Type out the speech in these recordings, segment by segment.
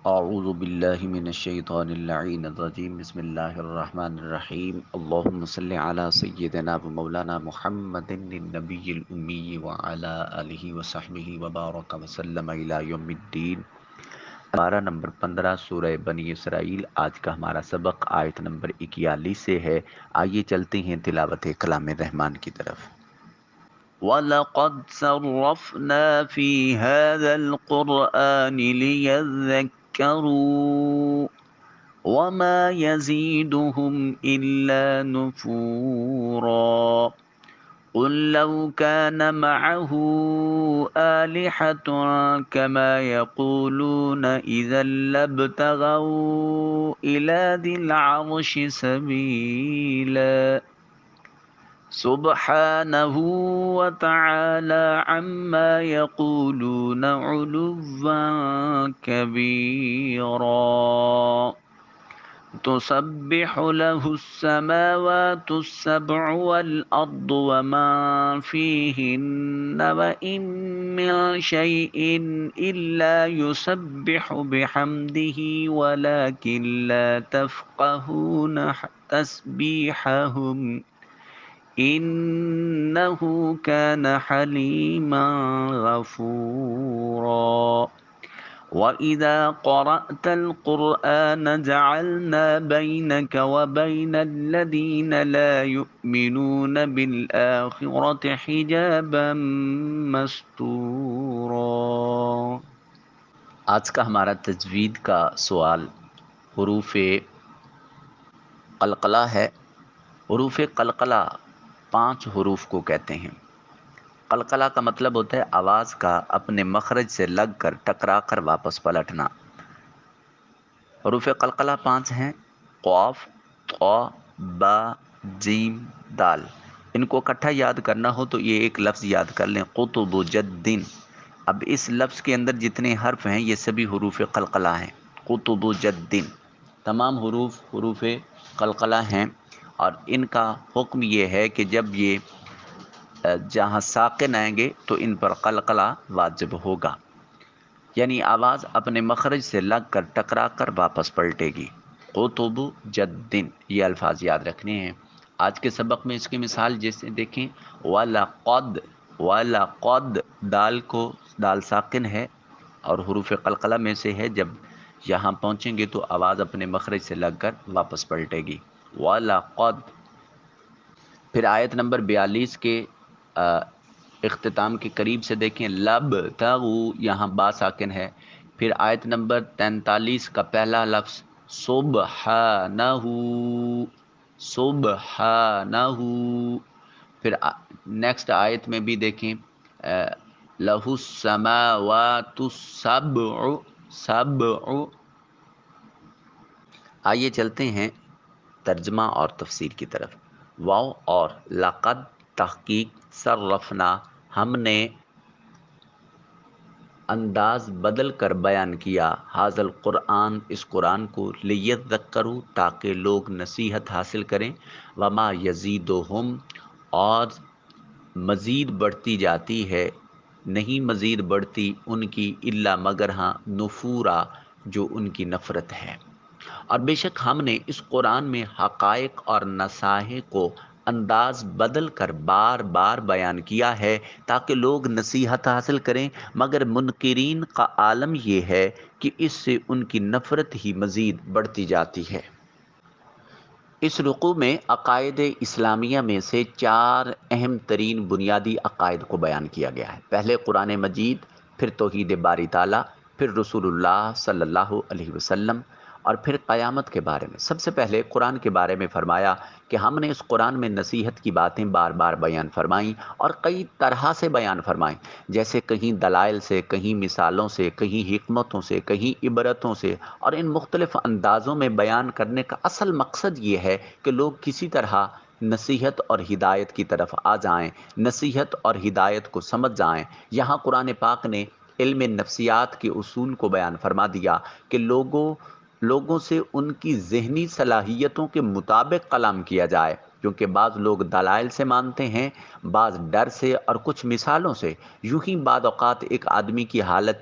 اعوذ باللہ من الشیطان اللعین الرجیم بسم اللہ الرحمن الرحیم اللہم صلی علی سیدنا و مولانا محمد النبی الامی وعلی آلہ وصحبہ وبارک وسلم الی یوم الدین۔ پارہ نمبر 15 سورہ بنی اسرائیل۔ آج کا ہمارا سبق آیت نمبر 41 سے ہے۔ آئیے چلتے ہیں تلاوت کلام الرحمن کی طرف۔ وَلَقَدْ صَرَّفْنَا فِي هَذَا الْقُرْآنِ لِيَذَّكَّرُوا وَمَا يَزِيدُهُمْ إِلَّا نُفُورًا قُل لَّوْ كَانَ مَعَهُ آلِهَةٌ كَمَا يَقُولُونَ إِذًا لَّابْتَغَوْا إِلَىٰ ذِي الْعَرْشِ سَبِيلًا سبحانه وتعالى عما يقولون علوا كبيرا تسبح له السماوات السبع والأرض ومن فيهن وإن من شيء إلا يسبح بحمده ولكن لا تفقهون تسبيحهم إنه كان حليما غفورا وإذا قرأت القرآن جعلنا بينك وبين الذين لا يؤمنون بالآخرة حجابا مستورا۔ آج کا ہمارا تجوید کا سوال حروف قلقلہ ہے۔ حروف قلقلہ 5 حروف کو کہتے ہیں۔ قلقلہ کا مطلب ہوتا ہے آواز کا اپنے مخرج سے لگ کر ٹکرا کر واپس پلٹنا۔ حروف قلقلہ 5 ہیں: قاف، طا، با، جیم، دال۔ ان کو اکٹھا یاد کرنا ہو تو یہ ایک لفظ یاد کر لیں: قطب جدن۔ اب اس لفظ کے اندر جتنے حرف ہیں یہ سبھی حروف قلقلہ ہیں۔ قطب جدن تمام حروف قلقلہ ہیں، اور ان کا حکم یہ ہے کہ جب یہ جہاں ساکن آئیں گے تو ان پر قلقلہ واجب ہوگا، یعنی آواز اپنے مخرج سے لگ کر ٹکرا کر واپس پلٹے گی۔ قطب جدن یہ الفاظ یاد رکھنے ہیں۔ آج کے سبق میں اس کی مثال جیسے دیکھیں: وَلَقَدْ، وَلَقَدْ دال ساکن ہے اور حروف قلقلہ میں سے ہے، جب یہاں پہنچیں گے تو آواز اپنے مخرج سے لگ کر واپس پلٹے گی۔ وَلَقَدْ۔ پھر آیت نمبر 42 کے اختتام کے قریب سے دیکھیں: لَبْتَغُوا، یہاں با ساکن ہے۔ پھر آیت نمبر 43 کا پہلا لفظ سبحانہ، سبحانہ۔ پھر نیکسٹ آیت میں بھی دیکھیں: لَهُ السَّمَاوَاتُ السَّبْعُ، سبع۔ آئیے چلتے ہیں ترجمہ اور تفسیر کی طرف۔ واو اور لقد تحقیق صرفنا ہم نے انداز بدل کر بیان کیا، ھذا القرآن اس قرآن کو، لیذکروا تاکہ لوگ نصیحت حاصل کریں، وما یزیدہم اور مزید بڑھتی جاتی ہے، نہیں مزید بڑھتی ان کی، الا مگر ہاں، نفورا جو ان کی نفرت ہے۔ اور بے شک ہم نے اس قرآن میں حقائق اور نصائح کو انداز بدل کر بار بار بیان کیا ہے تاکہ لوگ نصیحت حاصل کریں، مگر منکرین کا عالم یہ ہے کہ اس سے ان کی نفرت ہی مزید بڑھتی جاتی ہے۔ اس رکوع میں عقائد اسلامیہ میں سے 4 اہم ترین بنیادی عقائد کو بیان کیا گیا ہے۔ پہلے قرآن مجید، پھر توحید باری تعالیٰ، پھر رسول اللہ صلی اللہ علیہ وسلم، اور پھر قیامت کے بارے میں۔ سب سے پہلے قرآن کے بارے میں فرمایا کہ ہم نے اس قرآن میں نصیحت کی باتیں بار بار بیان فرمائیں اور کئی طرح سے بیان فرمائیں، جیسے کہیں دلائل سے، کہیں مثالوں سے، کہیں حکمتوں سے، کہیں عبرتوں سے، اور ان مختلف اندازوں میں بیان کرنے کا اصل مقصد یہ ہے کہ لوگ کسی طرح نصیحت اور ہدایت کی طرف آ جائیں، نصیحت اور ہدایت کو سمجھ جائیں۔ یہاں قرآن پاک نے علم نفسیات کے اصول کو بیان فرما دیا کہ لوگوں سے ان کی ذہنی صلاحیتوں کے مطابق کلام کیا جائے، کیونکہ بعض لوگ دلائل سے مانتے ہیں، بعض ڈر سے اور کچھ مثالوں سے۔ یوں ہی بعض اوقات ایک آدمی کی حالت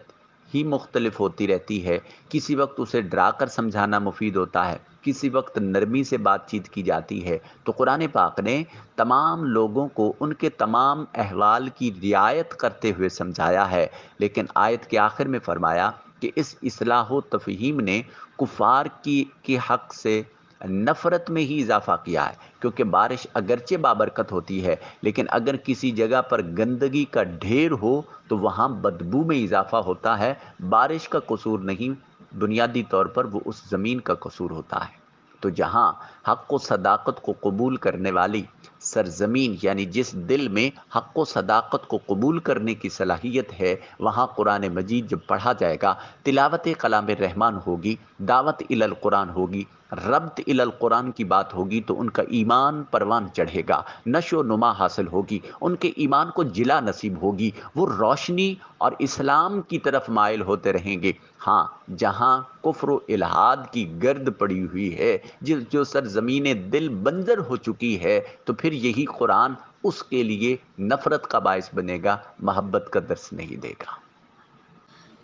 ہی مختلف ہوتی رہتی ہے، کسی وقت اسے ڈرا کر سمجھانا مفید ہوتا ہے، کسی وقت نرمی سے بات چیت کی جاتی ہے۔ تو قرآن پاک نے تمام لوگوں کو ان کے تمام احوال کی رعایت کرتے ہوئے سمجھایا ہے، لیکن آیت کے آخر میں فرمایا کہ اس اصلاح و تفہیم نے کفار کے حق سے نفرت میں ہی اضافہ کیا ہے، کیونکہ بارش اگرچہ بابرکت ہوتی ہے، لیکن اگر کسی جگہ پر گندگی کا ڈھیر ہو تو وہاں بدبو میں اضافہ ہوتا ہے۔ بارش کا قصور نہیں، بنیادی طور پر وہ اس زمین کا قصور ہوتا ہے۔ تو جہاں حق و صداقت کو قبول کرنے والی سرزمین، یعنی جس دل میں حق و صداقت کو قبول کرنے کی صلاحیت ہے، وہاں قرآن مجید جب پڑھا جائے گا، تلاوت کلام الرحمن ہوگی، دعوت الی القرآن ہوگی، ربط الی القرآن کی بات ہوگی، تو ان کا ایمان پروان چڑھے گا، نشو و نما حاصل ہوگی، ان کے ایمان کو جلا نصیب ہوگی، وہ روشنی اور اسلام کی طرف مائل ہوتے رہیں گے۔ ہاں، جہاں کفر و الحاد کی گرد پڑی ہوئی ہے، جو سرزمین دل بنجر ہو چکی ہے، تو پھر یہی قرآن اس کے لیے نفرت کا باعث بنے گا، محبت کا درس نہیں دے گا۔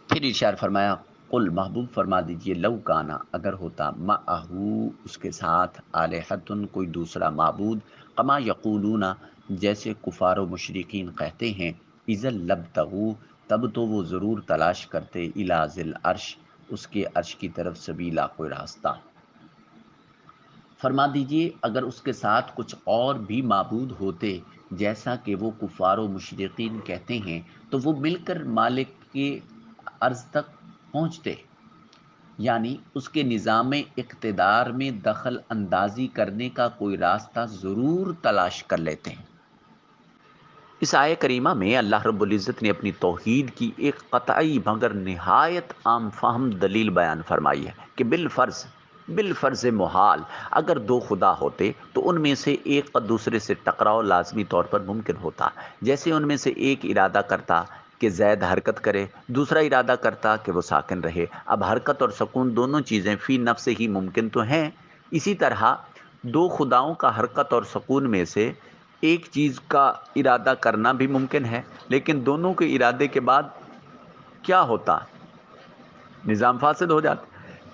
پھر ارشاد فرمایا، قل محبوب فرما دیجئے، لو کانا اگر ہوتا، معہو اس کے ساتھ، آلہتن کوئی دوسرا معبود، کما یقولون جیسے کفار و مشرکین کہتے ہیں، اذا لبتغوا تب تو وہ ضرور تلاش کرتے، الی ذی العرش اس کے عرش کی طرف، سبیلا کوئی راستہ۔ فرما دیجئے اگر اس کے ساتھ کچھ اور بھی معبود ہوتے جیسا کہ وہ کفار و مشرکین کہتے ہیں، تو وہ مل کر مالک کے عرض تک پہنچتے، یعنی اس کے نظام اقتدار میں دخل اندازی کرنے کا کوئی راستہ ضرور تلاش کر لیتے ہیں۔ اس آیہ کریمہ میں اللہ رب العزت نے اپنی توحید کی ایک قطعی مگر نہایت عام فہم دلیل بیان فرمائی ہے کہ بالفرض محال اگر دو خدا ہوتے تو ان میں سے ایک دوسرے سے ٹکراؤ لازمی طور پر ممکن ہوتا، جیسے ان میں سے ایک ارادہ کرتا کہ زید حرکت کرے، دوسرا ارادہ کرتا کہ وہ ساکن رہے۔ اب حرکت اور سکون دونوں چیزیں فی نفس ہی ممکن تو ہیں، اسی طرح دو خداؤں کا حرکت اور سکون میں سے ایک چیز کا ارادہ کرنا بھی ممکن ہے، لیکن دونوں کے ارادے کے بعد کیا ہوتا؟ نظام فاسد ہو جاتا۔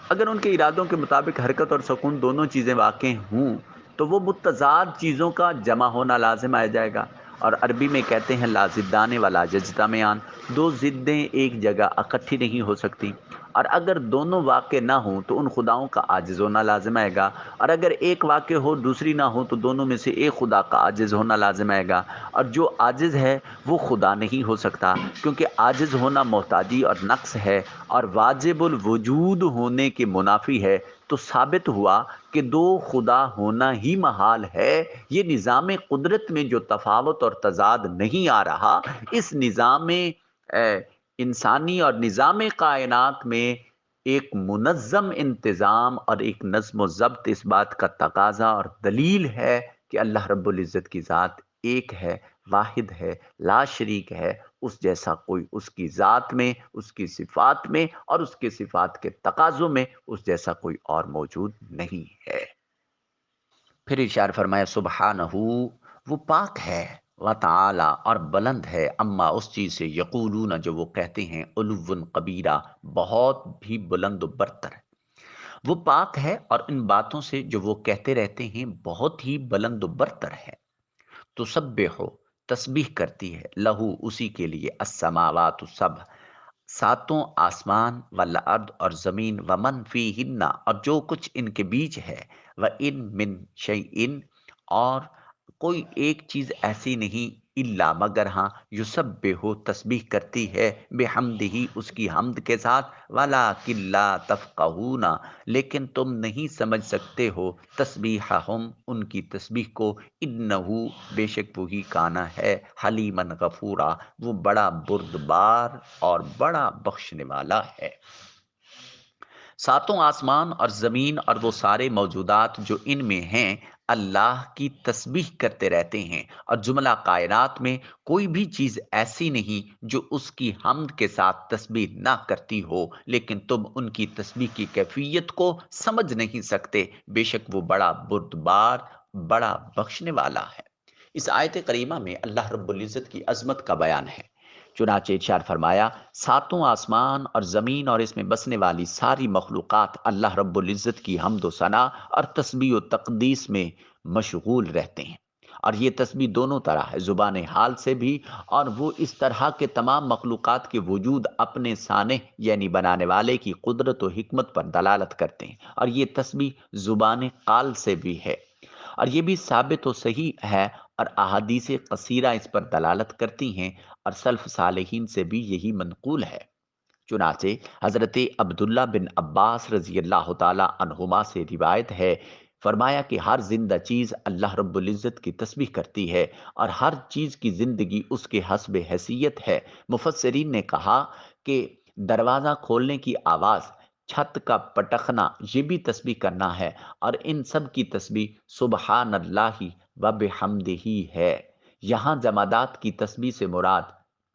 اگر ان کے ارادوں کے مطابق حرکت اور سکون دونوں چیزیں واقع ہوں تو وہ متضاد چیزوں کا جمع ہونا لازم آ جائے گا، اور عربی میں کہتے ہیں لا ضدان ولا یجتمعان، دو ضدیں ایک جگہ اکٹھی نہیں ہو سکتی، اور اگر دونوں واقع نہ ہوں تو ان خداؤں کا عاجز ہونا لازم آئے گا، اور اگر ایک واقع ہو دوسری نہ ہو تو دونوں میں سے ایک خدا کا عاجز ہونا لازم آئے گا، اور جو عاجز ہے وہ خدا نہیں ہو سکتا، کیونکہ عاجز ہونا محتاجی اور نقص ہے اور واجب الوجود ہونے کے منافی ہے۔ تو ثابت ہوا کہ دو خدا ہونا ہی محال ہے۔ یہ نظام قدرت میں جو تفاوت اور تضاد نہیں آ رہا، اس نظام انسانی اور نظام کائنات میں ایک منظم انتظام اور ایک نظم و ضبط اس بات کا تقاضا اور دلیل ہے کہ اللہ رب العزت کی ذات ایک ہے، واحد ہے، لا شریک ہے، اس جیسا کوئی اس کی ذات میں، اس کی صفات میں اور اس کے صفات کے تقاضوں میں اس جیسا کوئی اور موجود نہیں ہے۔ پھر ارشاد فرمایا، سبحانہ وہ پاک ہے، وتعالی اور بلند ہے، اما اس چیز سے، یقولون جو وہ کہتے ہیں، علوا کبیرہ بہت بھی بلند و برتر ہے۔ وہ پاک ہے اور ان باتوں سے جو وہ کہتے رہتے ہیں بہت ہی بلند و برتر ہے۔ تسبح تسبیح کرتی ہے، لہو اسی کے لیے، السماوات سب ساتوں آسمان، والارض اور زمین، ومن فیہن اور جو کچھ ان کے بیچ ہے، وان من شیئن اور کوئی ایک چیز ایسی نہیں، الا مگر ہاں، یسبح تسبیح کرتی ہے، بحمدہ اس کی حمد کے ساتھ، ولکن لا تفقہون لیکن تم نہیں سمجھ سکتے ہو، تسبیحہم ان کی تسبیح کو، انہو بے شک وہی کانا ہے، حلیما غفورا وہ بڑا بردبار اور بڑا بخشنے والا ہے۔ ساتوں آسمان اور زمین اور وہ سارے موجودات جو ان میں ہیں اللہ کی تسبیح کرتے رہتے ہیں، اور جملہ کائنات میں کوئی بھی چیز ایسی نہیں جو اس کی حمد کے ساتھ تسبیح نہ کرتی ہو، لیکن تم ان کی تسبیح کی کیفیت کو سمجھ نہیں سکتے، بے شک وہ بڑا بردبار، بڑا بخشنے والا ہے۔ اس آیت کریمہ میں اللہ رب العزت کی عظمت کا بیان ہے چنانچہ ارشاد فرمایا ساتوں آسمان اور زمین اور اس میں بسنے والی ساری مخلوقات اللہ رب العزت کی حمد و ثنا اور تسبیح و تقدیس میں مشغول رہتے ہیں، اور یہ تسبیح دونوں طرح ہے، زبان حال سے بھی، اور وہ اس طرح کے تمام مخلوقات کے وجود اپنے سانح یعنی بنانے والے کی قدرت و حکمت پر دلالت کرتے ہیں، اور یہ تسبیح زبان قال سے بھی ہے، اور یہ بھی ثابت و صحیح ہے، اور احادیث قصیرہ اس پر دلالت کرتی ہیں، اور سلف صالحین سے بھی یہی منقول ہے۔ چنانچہ حضرت عبداللہ بن عباس رضی اللہ تعالی عنہما سے روایت ہے، فرمایا کہ ہر زندہ چیز اللہ رب العزت کی تسبیح کرتی ہے، اور ہر چیز کی زندگی اس کے حسب حیثیت ہے۔ مفسرین نے کہا کہ دروازہ کھولنے کی آواز، چھت کا پٹخنا، یہ بھی تسبیح کرنا ہے، اور ان سب کی تسبیح سبحان اللہ و بحمدہ ہے۔ یہاں جمادات کی تسبیح سے مراد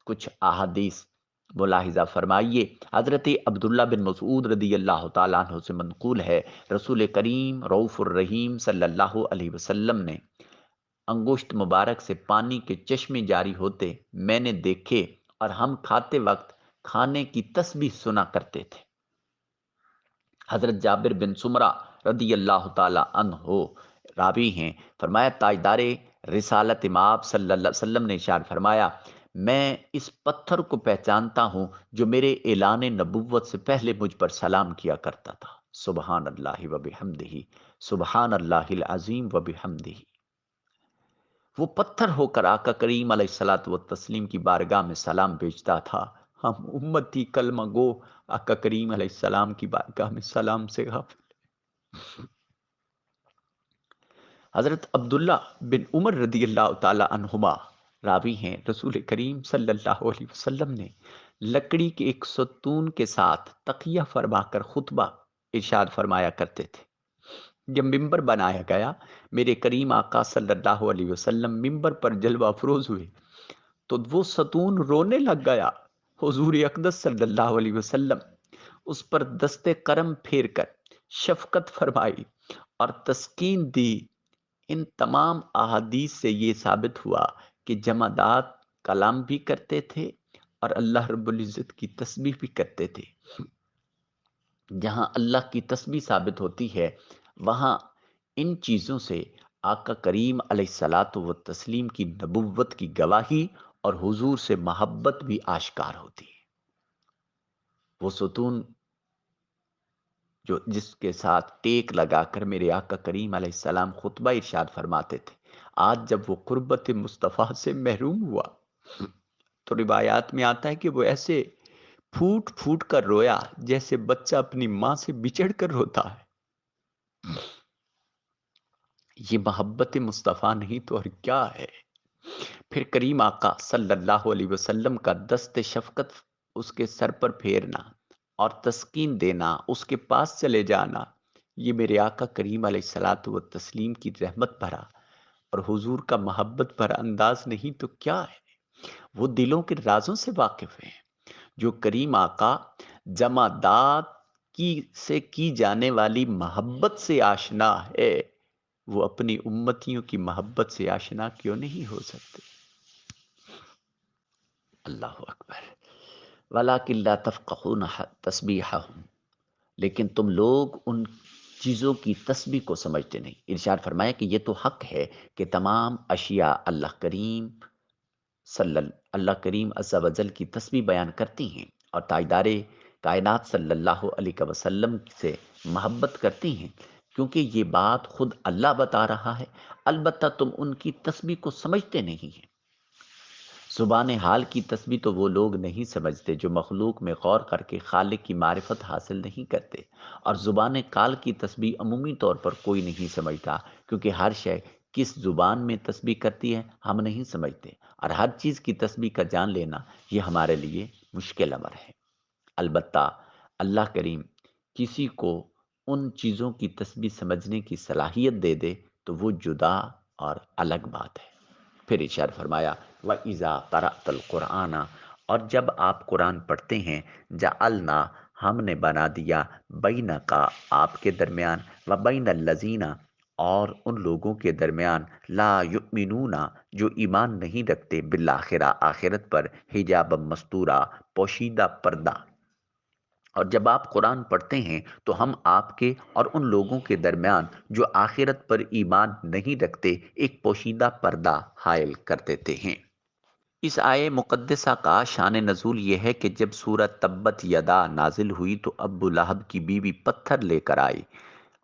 کچھ احادیث ملاحظہ فرمائیے۔ حضرت عبداللہ بن مسعود رضی اللہ تعالیٰ عنہ سے منقول ہے، رسول کریم رؤوف الرحیم صلی اللہ علیہ وسلم نے انگشت مبارک سے پانی کے چشمے جاری ہوتے میں نے دیکھے، اور ہم کھاتے وقت کھانے کی تسبیح سنا کرتے تھے۔ حضرت جابر بن سمرہ رضی اللہ تعالی عنہ راوی ہیں، فرمایا تاجدار رسالت مآب صلی اللہ علیہ وسلم نے ارشاد فرمایا میں اس پتھر کو پہچانتا ہوں جو میرے اعلان نبوت سے پہلے مجھ پر سلام کیا کرتا تھا، سبحان اللہ و بحمدہ، سبحان اللہ العظیم و بحمدہ۔ وہ پتھر ہو کر آقا کریم علیہ الصلوۃ والتسلیم کی بارگاہ میں سلام بھیجتا تھا، ہم امتی کلمہ گو آقا کریم علیہ السلام کی بارگاہ میں سلام سے غافل۔ حضرت عبداللہ بن عمر رضی اللہ تعالی عنہما راوی ہیں، رسول کریم صلی اللہ علیہ وسلم نے لکڑی کے ایک ستون کے ساتھ تقیہ فرما کر خطبہ ارشاد فرمایا کرتے تھے۔ جب ممبر بنایا گیا، میرے کریم آقا صلی اللہ علیہ وسلم ممبر پر جلوہ افروز ہوئے تو وہ ستون رونے لگ گیا۔ حضور اقدس صلی اللہ علیہ وسلم اس پر دست کرم پھیر کر شفقت فرمائی اور تسکین دی۔ ان تمام احادیث سے یہ ثابت ہوا کہ جمادات کلام بھی کرتے تھے اور اللہ رب العزت کی تسبیح بھی کرتے تھے۔ جہاں اللہ کی تسبیح ثابت ہوتی ہے، وہاں ان چیزوں سے آقا کریم علیہ الصلاۃ والتسلیم کی نبوت کی گواہی اور حضور سے محبت بھی آشکار ہوتی ہے۔ وہ ستون جس کے ساتھ ٹیک لگا کر میرے آقا کریم علیہ السلام خطبہ ارشاد فرماتے تھے، آج جب وہ قربت مصطفیٰ سے محروم ہوا تو روایات میں آتا ہے کہ وہ ایسے پھوٹ پھوٹ کر رویا جیسے بچہ اپنی ماں سے بچھڑ کر روتا ہے۔ یہ محبت مصطفیٰ نہیں تو اور کیا ہے؟ پھر کریم آقا صلی اللہ علیہ وسلم کا دست شفقت اس کے سر پر پھیرنا اور تسکین دینا، اس کے پاس چلے جانا، یہ میرے آقا کریم علیہ الصلوۃ والتسلیم کی رحمت بھرا اور حضور کا محبت بھرا انداز نہیں تو کیا ہے؟ وہ دلوں کے رازوں سے واقف ہیں۔ جو کریم آقا جمادات سے کی جانے والی محبت سے آشنا ہے، وہ اپنی امتیوں کی محبت سے آشنا کیوں نہیں ہو سکتے؟ اللہ اکبر۔ وَلَٰكِن لَا تَفْقَهُونَ تَسْبِيحَهُمْ، لیکن تم لوگ ان چیزوں کی تسبیح کو سمجھتے نہیں۔ ارشاد فرمایا کہ یہ تو حق ہے کہ تمام اشیاء اللہ کریم عز و جل کی تسبیح بیان کرتی ہیں اور تاجدار کائنات صلی اللہ علیہ وسلم سے محبت کرتی ہیں، کیونکہ یہ بات خود اللہ بتا رہا ہے، البتہ تم ان کی تسبیح کو سمجھتے نہیں ہیں۔ زبان حال کی تسبیح تو وہ لوگ نہیں سمجھتے جو مخلوق میں غور کر کے خالق کی معرفت حاصل نہیں کرتے، اور زبان قال کی تسبیح عمومی طور پر کوئی نہیں سمجھتا، کیونکہ ہر شے کس زبان میں تسبیح کرتی ہے ہم نہیں سمجھتے، اور ہر چیز کی تسبیح کا جان لینا یہ ہمارے لیے مشکل امر ہے۔ البتہ اللہ کریم کسی کو ان چیزوں کی تسبیح سمجھنے کی صلاحیت دے دے تو وہ جدا اور الگ بات ہے۔ پھر ارشاد فرمایا وَإِذَا قَرَأْتَ الْقُرْآنَ، اور جب آپ قرآن پڑھتے ہیں، جعلنا، ہم نے بنا دیا، بینک، آپ کے درمیان، وبین الذین، اور ان لوگوں کے درمیان لا یؤمنون جو ایمان نہیں رکھتے بالآخرہ آخرت پر، حجاب مستورا پوشیدہ پردہ۔ اور جب آپ قرآن پڑھتے ہیں تو ہم آپ کے اور ان لوگوں کے درمیان جو آخرت پر ایمان نہیں رکھتے ایک پوشیدہ پردہ حائل کر دیتے ہیں۔ اس آیے مقدسہ کا شان نزول یہ ہے کہ جب سورہ تبت یدا نازل ہوئی تو ابو لہب کی بیوی پتھر لے کر آئی،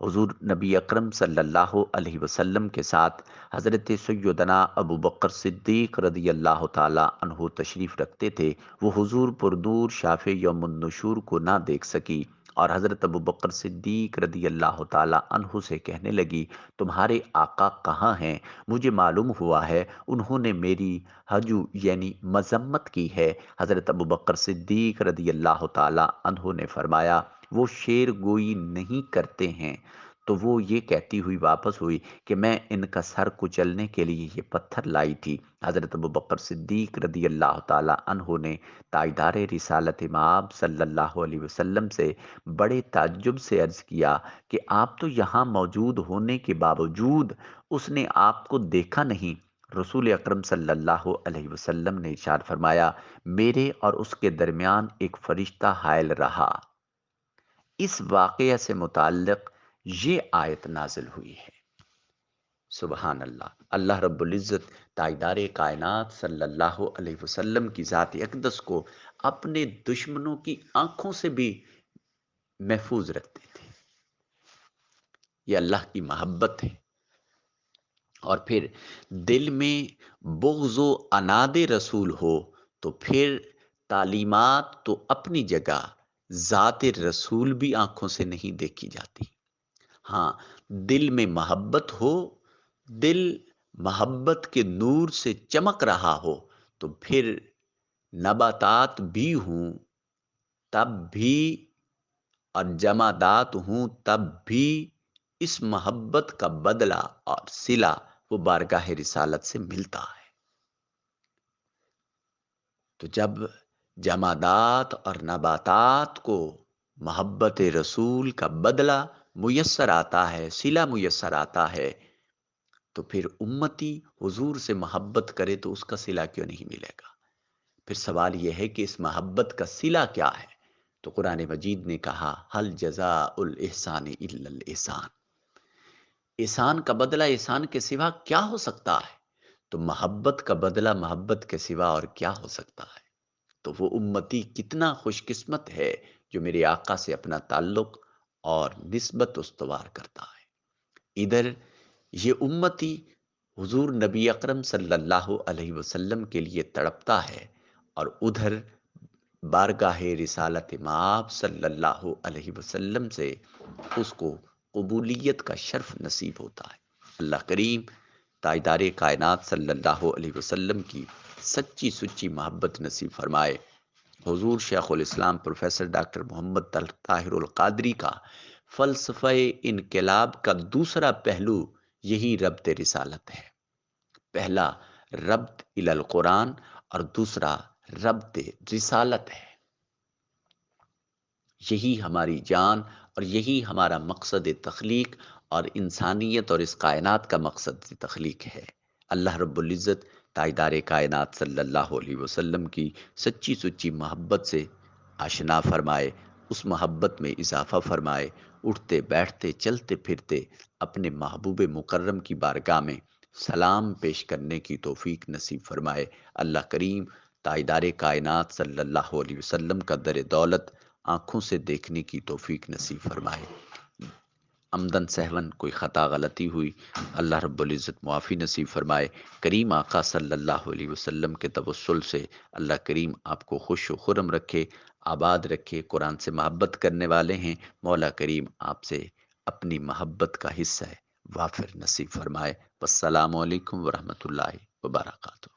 حضور نبی اکرم صلی اللہ علیہ وسلم کے ساتھ حضرت سیدنا ابو بکر صدیق رضی اللہ تعالی عنہ تشریف رکھتے تھے۔ وہ حضور پردور شاف یوم النشور کو نہ دیکھ سکی اور حضرت ابو بکر صدیق رضی اللہ تعالی عنہ سے کہنے لگی، تمہارے آقا کہاں ہیں؟ مجھے معلوم ہوا ہے انہوں نے میری حجو یعنی مذمت کی ہے۔ حضرت ابو بکر صدیق رضی اللہ تعالی عنہ نے فرمایا، وہ شعر گوئی نہیں کرتے ہیں۔ تو وہ یہ کہتی ہوئی واپس ہوئی کہ میں ان کا سر کچلنے کے لیے یہ پتھر لائی تھی۔ حضرت ابو بکر صدیق رضی اللہ تعالی عنہ نے تاجدار رسالت مآب صلی اللہ علیہ وسلم سے بڑے تعجب سے عرض کیا کہ آپ تو یہاں موجود ہونے کے باوجود اس نے آپ کو دیکھا نہیں۔ رسول اکرم صلی اللہ علیہ وسلم نے ارشاد فرمایا، میرے اور اس کے درمیان ایک فرشتہ حائل رہا۔ اس واقعہ سے متعلق یہ آیت نازل ہوئی ہے۔ سبحان اللہ، اللہ رب العزت تاجدار کائنات صلی اللہ علیہ وسلم کی ذات اقدس کو اپنے دشمنوں کی آنکھوں سے بھی محفوظ رکھتے تھے۔ یہ اللہ کی محبت ہے۔ اور پھر دل میں بغض و عناد رسول ہو تو پھر تعلیمات تو اپنی جگہ، ذات رسول بھی آنکھوں سے نہیں دیکھی جاتی۔ ہاں، دل میں محبت ہو، دل محبت کے نور سے چمک رہا ہو تو پھر نباتات بھی ہوں تب بھی اور جمادات ہوں تب بھی اس محبت کا بدلہ اور صلہ وہ بارگاہ رسالت سے ملتا ہے۔ تو جب جمادات اور نباتات کو محبت رسول کا بدلہ میسر آتا ہے، صلہ میسر آتا ہے، تو پھر امتی حضور سے محبت کرے تو اس کا صلہ کیوں نہیں ملے گا؟ پھر سوال یہ ہے کہ اس محبت کا صلہ کیا ہے؟ تو قرآن مجید نے کہا، حل جزاء الاحسان الا الاحسان۔ احسان کا بدلہ احسان کے سوا کیا ہو سکتا ہے؟ تو محبت کا بدلہ محبت کے سوا اور کیا ہو سکتا ہے؟ تو وہ امتی کتنا خوش قسمت ہے جو میرے آقا سے اپنا تعلق اور نسبت استوار کرتا ہے۔ ادھر یہ امتی حضور نبی اکرم صلی اللہ علیہ وسلم کے لیے تڑپتا ہے اور ادھر بارگاہ رسالت مآب صلی اللہ علیہ وسلم سے اس کو قبولیت کا شرف نصیب ہوتا ہے۔ اللہ کریم تاجدار کائنات صلی اللہ علیہ وسلم کی سچی سچی محبت نصیب فرمائے۔ حضور شیخ الاسلام پروفیسر ڈاکٹر محمد طاہر القادری کا فلسفہ انقلاب کا دوسرا پہلو یہی ربط رسالت ہے۔ پہلا ربط الی القرآن اور دوسرا ربط رسالت ہے۔ یہی ہماری جان اور یہی ہمارا مقصد تخلیق اور انسانیت اور اس کائنات کا مقصد تخلیق ہے۔ اللہ رب العزت تاجدار کائنات صلی اللہ علیہ وسلم کی سچی سچی محبت سے آشنا فرمائے، اس محبت میں اضافہ فرمائے، اٹھتے بیٹھتے چلتے پھرتے اپنے محبوب مکرم کی بارگاہ میں سلام پیش کرنے کی توفیق نصیب فرمائے۔ اللہ کریم تاجدار کائنات صلی اللہ علیہ وسلم کا در دولت آنکھوں سے دیکھنے کی توفیق نصیب فرمائے۔ عمدن سہون کوئی خطا غلطی ہوئی، اللہ رب العزت معافی نصیب فرمائے۔ کریم آقا صلی اللہ علیہ وسلم کے توسل سے اللہ کریم آپ کو خوش و خرم رکھے، آباد رکھے۔ قرآن سے محبت کرنے والے ہیں، مولا کریم آپ سے اپنی محبت کا حصہ ہے وافر نصیب فرمائے۔ والسلام علیکم ورحمۃ اللہ وبرکاتہ۔